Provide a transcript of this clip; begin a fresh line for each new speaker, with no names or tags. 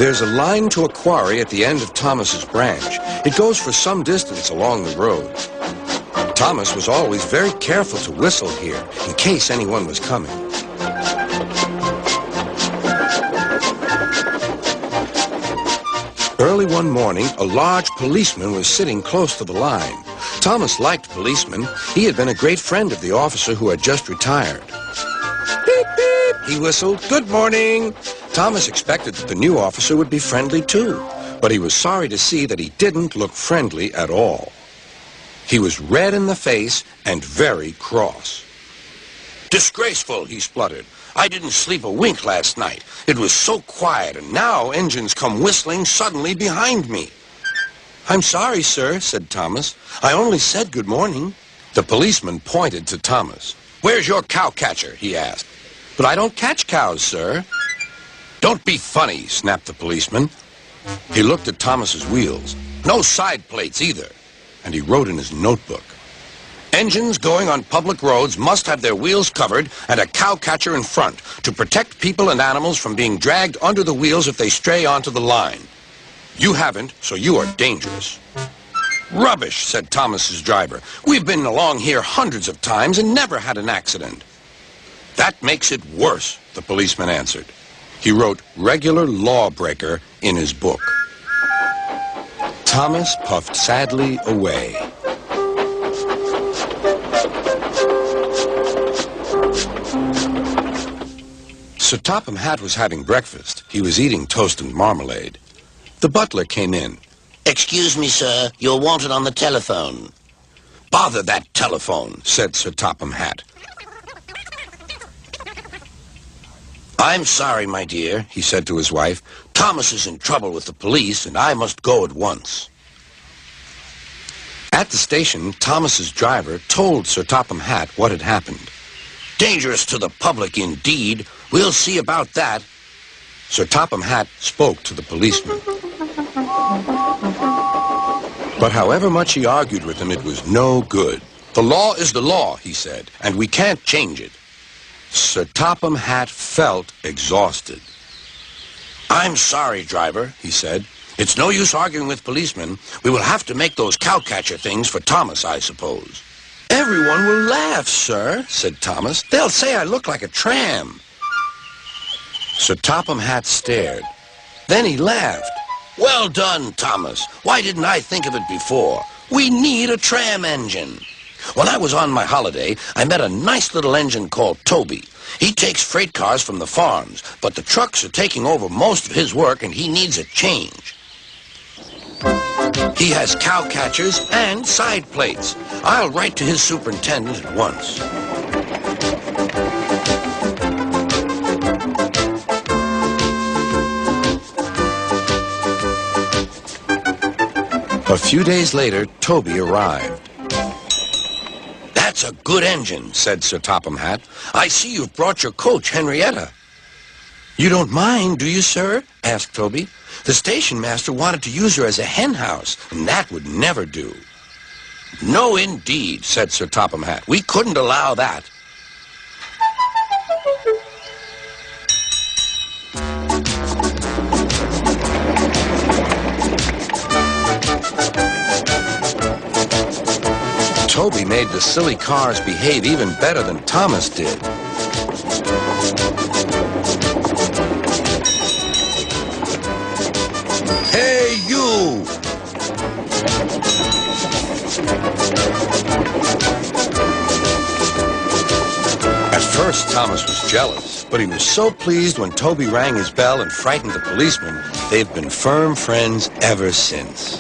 There's a line to a quarry at the end of Thomas's branch. It goes for some distance along the road. Thomas was always very careful to whistle here in case anyone was coming. Early one morning, a large policeman was sitting close to the line. Thomas liked policemen. He had been a great friend of the officer who had just retired. Beep, beep, he whistled. Good morning. Thomas expected that the new officer would be friendly too, but he was sorry to see that he didn't look friendly at all. He was red in the face and very cross. Disgraceful, he spluttered. I didn't sleep a wink last night. It was so quiet, and now engines come whistling suddenly behind me. I'm sorry, sir, said Thomas. I only said good morning. The policeman pointed to Thomas. Where's your cow catcher? He asked. But I don't catch cows, sir. Don't be funny, snapped the policeman. He looked at Thomas's wheels. No side plates either. And he wrote in his notebook. Engines going on public roads must have their wheels covered and a cow catcher in front to protect people and animals from being dragged under the wheels if they stray onto the line. You haven't, so you are dangerous. Rubbish, said Thomas's driver. We've been along here hundreds of times and never had an accident. That makes it worse, the policeman answered. He wrote regular lawbreaker in his book. Thomas puffed sadly away. Sir Topham Hatt was having breakfast. He was eating toast and marmalade. The butler came in.
Excuse me, sir. You're wanted on the telephone.
Bother that telephone, said Sir Topham Hatt.
I'm sorry, my dear, he said to his wife. Thomas is in trouble with the police, and I must go at once.
At the station, Thomas's driver told Sir Topham Hatt what had happened.
Dangerous to the public, indeed. We'll see about that.
Sir Topham Hatt spoke to the policeman. But however much he argued with him, it was no good. The law is the law, he said, and we can't change it. Sir Topham Hatt felt exhausted.
I'm sorry, driver, he said. It's no use arguing with policemen. We will have to make those cowcatcher things for Thomas, I suppose.
Everyone will laugh, sir, said Thomas. They'll say I look like a tram. Sir Topham Hatt stared. Then he laughed.
Well done, Thomas. Why didn't I think of it before? We need a tram engine. When I was on my holiday, I met a nice little engine called Toby. He takes freight cars from the farms, but the trucks are taking over most of his work and he needs a change. He has cow catchers and side plates. I'll write to his superintendent at once.
A few days later, Toby arrived.
That's a good engine, said Sir Topham Hatt. I see you've brought your coach, Henrietta.
You don't mind, do you, sir? Asked Toby. The station master wanted to use her as a hen house, and that would never do.
No, indeed, said Sir Topham Hatt. We couldn't allow that.
Toby made the silly cars behave even better than Thomas did.
Hey, you!
At first, Thomas was jealous, but he was so pleased when Toby rang his bell and frightened the policeman. They've been firm friends ever since.